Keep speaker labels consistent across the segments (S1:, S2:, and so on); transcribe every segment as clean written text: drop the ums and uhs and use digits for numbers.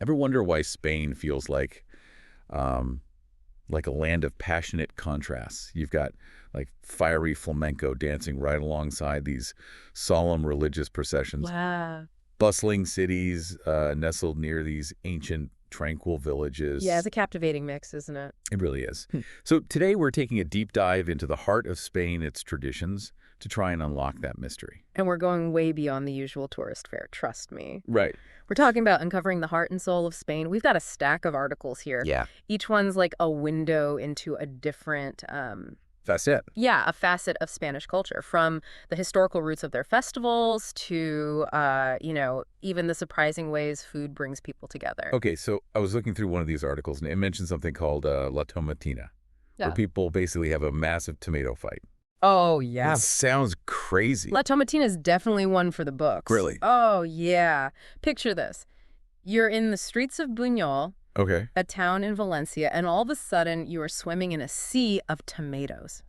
S1: Ever wonder why Spain feels um, like a land of passionate contrasts? You've got like fiery flamenco dancing right alongside these solemn religious processions,
S2: Wow.
S1: bustling cities nestled near these ancient, tranquil
S2: Yeah,
S1: villages.
S2: it's a captivating mix, isn't it?
S1: It really is.
S2: Hmm.
S1: So today we're taking a deep dive into the heart of Spain, its traditions, to try and unlock that mystery.
S2: And we're going way beyond the usual tourist fare, trust me.
S1: Right.
S2: We're talking about uncovering the heart and soul of Spain. We've got a stack of articles here.
S1: Yeah.
S2: Each one's like a window into a different,
S1: That's it.
S2: yeah, a facet of Spanish culture, from the historical roots of their festivals to, even the surprising ways food brings people together.
S1: Okay, so I was looking through one of these articles, and it mentioned something called La Tomatina, where
S2: Yeah.
S1: people basically have a massive tomato fight.
S2: Oh,
S1: That
S2: yeah.
S1: sounds crazy.
S2: La Tomatina is definitely one for the books.
S1: Really?
S2: Oh, yeah. Picture this. You're in the streets of Buñol,
S1: Okay.
S2: a town in Valencia, and all of a sudden you are swimming in a sea of tomatoes.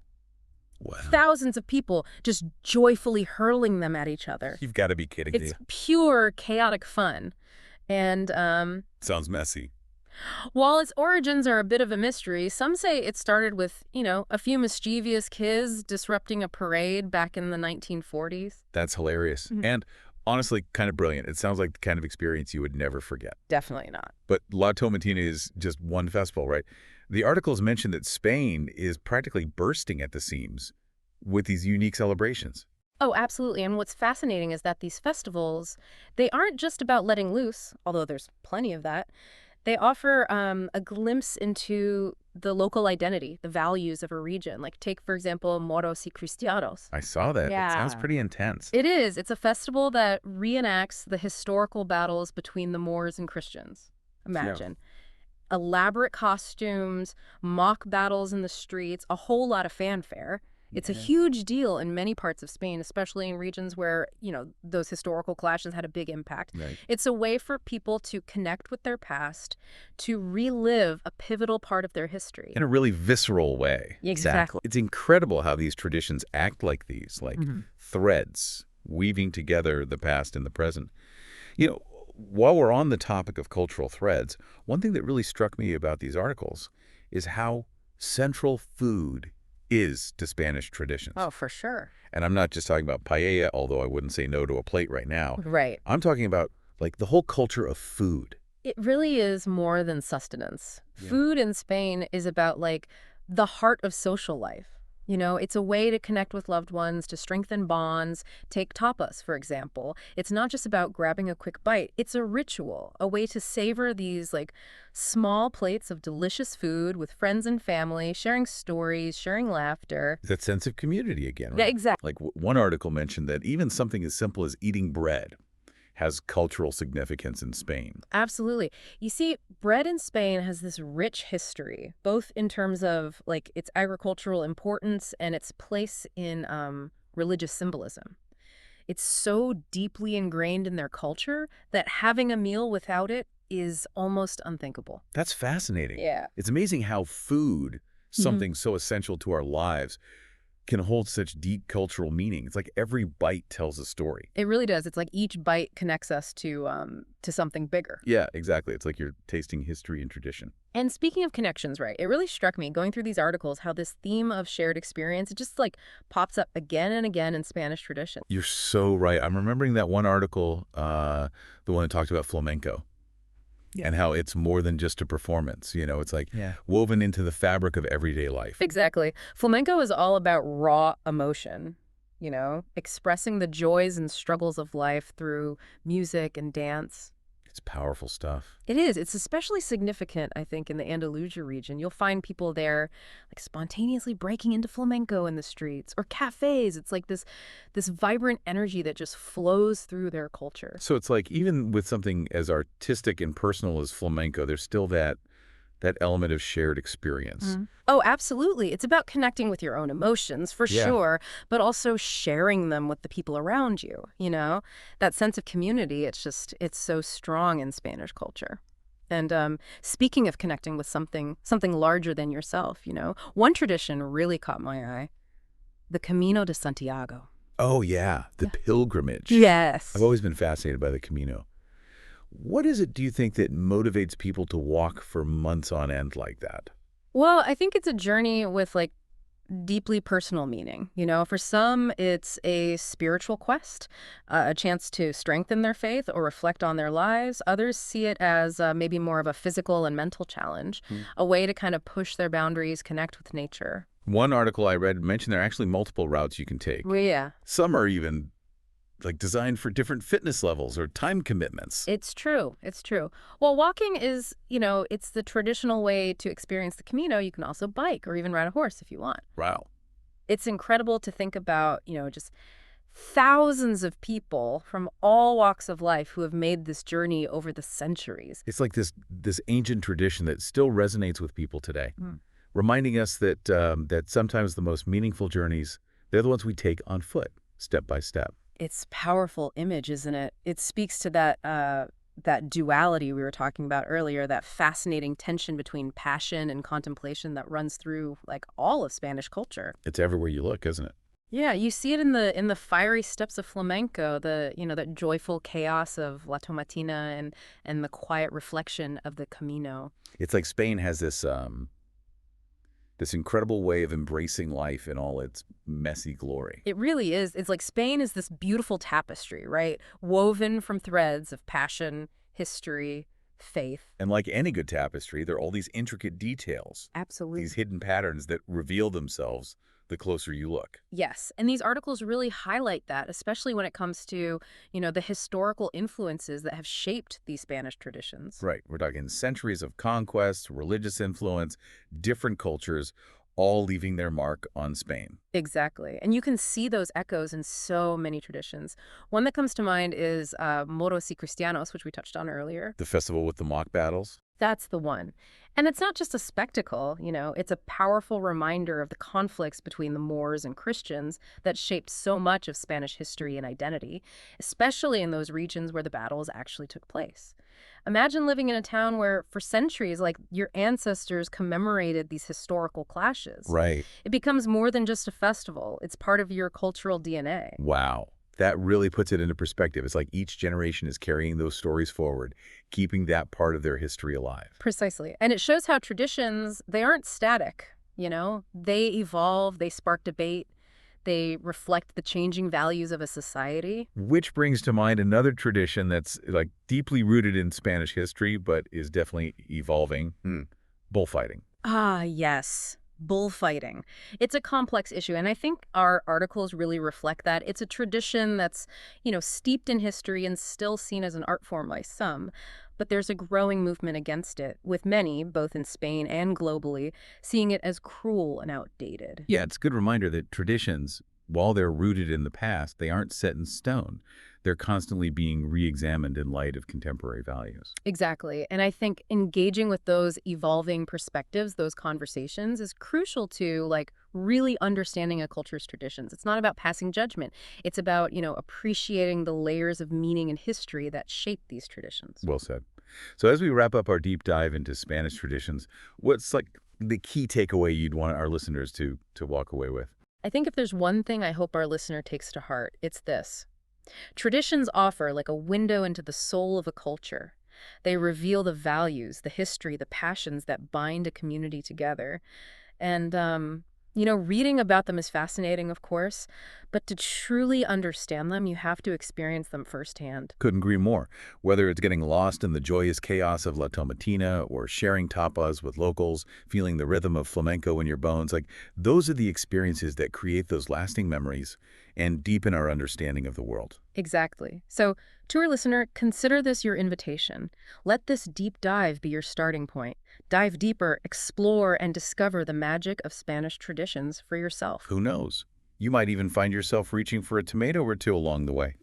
S1: Wow.
S2: Thousands of people just joyfully hurling them at each other.
S1: You've got to be kidding
S2: It's
S1: me.
S2: pure chaotic fun. And
S1: Sounds messy.
S2: while its origins are a bit of a mystery, some say it started with, a few mischievous kids disrupting a parade back in the 1940s.
S1: That's hilarious.
S2: Mhm.
S1: And honestly, kind of brilliant. It sounds like the kind of experience you would never forget.
S2: Definitely not.
S1: But La Tomatina is just one festival, right? The articles mention that Spain is practically bursting at the seams with these unique celebrations.
S2: Oh, absolutely. And what's fascinating is that these festivals, they aren't just about letting loose, although there's plenty of that. They offer a glimpse into the local identity, the values of a region. Like take, for example, Moros y Cristianos.
S1: I saw that. It sounds
S2: Yeah.
S1: pretty intense.
S2: It is. It's a festival that reenacts the historical battles between the Moors and Christians. Imagine. Elaborate costumes, mock battles in the streets, a whole lot of fanfare. It's a
S1: Yeah.
S2: huge deal in many parts of Spain, especially in regions where, those historical clashes had a big impact.
S1: Right.
S2: It's a way for people to connect with their past, to relive a pivotal part of their history.
S1: In a really visceral way.
S2: Exactly.
S1: It's incredible how these traditions act like these, like
S2: Mhm.
S1: threads, weaving together the past and the present. While we're on the topic of cultural threads, one thing that really struck me about these articles is how central food is to Spanish traditions.
S2: Oh, for sure.
S1: And I'm not just talking about paella, although I wouldn't say no to a plate right now.
S2: Right.
S1: I'm talking about like the whole culture of food.
S2: It really is more than sustenance.
S1: Yeah.
S2: Food in Spain is about like the heart of social life. It's a way to connect with loved ones, to strengthen bonds. Take tapas, for example. It's not just about grabbing a quick bite. It's a ritual, a way to savor these like small plates of delicious food with friends and family, sharing stories, sharing laughter.
S1: That sense of community again,
S2: Yeah,
S1: right?
S2: exactly.
S1: Like one article mentioned that even something as simple as eating bread has cultural significance in Spain.
S2: Absolutely. You see, bread in Spain has this rich history, both in terms of like its agricultural importance and its place in religious symbolism. It's so deeply ingrained in their culture that having a meal without it is almost unthinkable.
S1: That's fascinating.
S2: Yeah.
S1: It's amazing how food, something so essential to our lives, can hold such deep cultural meaning. It's like every bite tells a story.
S2: It really does. It's like each bite connects us to something bigger.
S1: Yeah, exactly. It's like you're tasting history and tradition.
S2: And speaking of connections, right, it really struck me going through these articles how this theme of shared experience, it just like pops up again and again in Spanish tradition.
S1: You're so right. I'm remembering that one article, the one that talked about flamenco.
S2: Yeah.
S1: And how it's more than just a performance. It's like
S2: Yeah.
S1: woven into the fabric of everyday life.
S2: Exactly. Flamenco is all about raw emotion, expressing the joys and struggles of life through music and dance.
S1: It's powerful stuff.
S2: It is. It's especially significant, I think, in the Andalusia region. You'll find people there like spontaneously breaking into flamenco in the streets or cafes. It's like this vibrant energy that just flows through their culture.
S1: So it's like even with something as artistic and personal as flamenco, there's still that element of shared experience.
S2: Oh, absolutely. It's about connecting with your own emotions, for
S1: Yeah.
S2: sure, but also sharing them with the people around you, That sense of community, it's so strong in Spanish culture. And speaking of connecting with something larger than yourself, one tradition really caught my eye, the Camino de Santiago.
S1: Oh, yeah. The pilgrimage.
S2: Yes.
S1: I've always been fascinated by the Camino. What is it, do you think, that motivates people to walk for months on end like that?
S2: Well, I think it's a journey with like deeply personal meaning. For some, it's a spiritual quest, a chance to strengthen their faith or reflect on their lives. Others see it as maybe more of a physical and mental challenge,
S1: Hmm.
S2: a way to kind of push their boundaries, connect with nature.
S1: One article I read mentioned there are actually multiple routes you can take.
S2: Well, yeah,
S1: Some are even like designed for different fitness levels or time commitments.
S2: it's true. It's true. Well, walking is, it's the traditional way to experience the Camino. You can also bike or even ride a horse if you want.
S1: Wow.
S2: It's incredible to think about, just thousands of people from all walks of life who have made this journey over the centuries.
S1: It's like this ancient tradition that still resonates with people today, reminding us that sometimes the most meaningful journeys, they're the ones we take on foot, step by step.
S2: It's powerful image, isn't it? It speaks to that duality we were talking about earlier, that fascinating tension between passion and contemplation that runs through like all of Spanish culture.
S1: It's everywhere you look, isn't it?
S2: Yeah, you see it in the fiery steps of flamenco, that joyful chaos of La Tomatina and the quiet reflection of the Camino.
S1: It's like Spain has this incredible way of embracing life in all its messy glory.
S2: It really is. It's like Spain is this beautiful tapestry, right? Woven from threads of passion, history, faith.
S1: And like any good tapestry, there are all these intricate details,
S2: Absolutely.
S1: these hidden patterns that reveal themselves the closer you look.
S2: Yes, and these articles really highlight that, especially when it comes to, the historical influences that have shaped these Spanish traditions.
S1: Right. We're talking centuries of conquest, religious influence, different cultures, all leaving their mark on Spain.
S2: Exactly. And you can see those echoes in so many traditions. One that comes to mind is Moros y Cristianos, which we touched on earlier.
S1: The festival with the mock battles.
S2: That's the one. And it's not just a spectacle, it's a powerful reminder of the conflicts between the Moors and Christians that shaped so much of Spanish history and identity, especially in those regions where the battles actually took place. Imagine living in a town where, for centuries, like your ancestors commemorated these historical clashes.
S1: Right.
S2: It becomes more than just a festival, it's part of your cultural DNA.
S1: Wow. That really puts it into perspective. It's like each generation is carrying those stories forward, keeping that part of their history alive.
S2: Precisely. And it shows how traditions, they aren't static, They evolve, they spark debate, they reflect the changing values of a society.
S1: Which brings to mind another tradition that's like deeply rooted in Spanish history, but is definitely evolving. Bullfighting.
S2: Ah, yes. Bullfighting. It's a complex issue, and I think our articles really reflect that. It's a tradition that's, steeped in history and still seen as an art form by some. But there's a growing movement against it, with many, both in Spain and globally, seeing it as cruel and outdated.
S1: Yeah, it's a good reminder that traditions, while they're rooted in the past, they aren't set in stone. They're constantly being re-examined in light of contemporary values.
S2: Exactly. And I think engaging with those evolving perspectives, those conversations, is crucial to like really understanding a culture's traditions. It's not about passing judgment. It's about, appreciating the layers of meaning and history that shape these traditions.
S1: Well said. So as we wrap up our deep dive into Spanish traditions, what's like the key takeaway you'd want our listeners to walk away with?
S2: I think if there's one thing I hope our listener takes to heart, it's this. Traditions offer like a window into the soul of a culture. They reveal the values, the history, the passions that bind a community together. And, reading about them is fascinating, of course, but to truly understand them, you have to experience them firsthand.
S1: Couldn't agree more. Whether it's getting lost in the joyous chaos of La Tomatina or sharing tapas with locals, feeling the rhythm of flamenco in your bones, like those are the experiences that create those lasting memories and deepen our understanding of the world.
S2: Exactly. So, to our listener, consider this your invitation. Let this deep dive be your starting point. Dive deeper, explore, and discover the magic of Spanish traditions for yourself.
S1: Who knows? You might even find yourself reaching for a tomato or two along the way.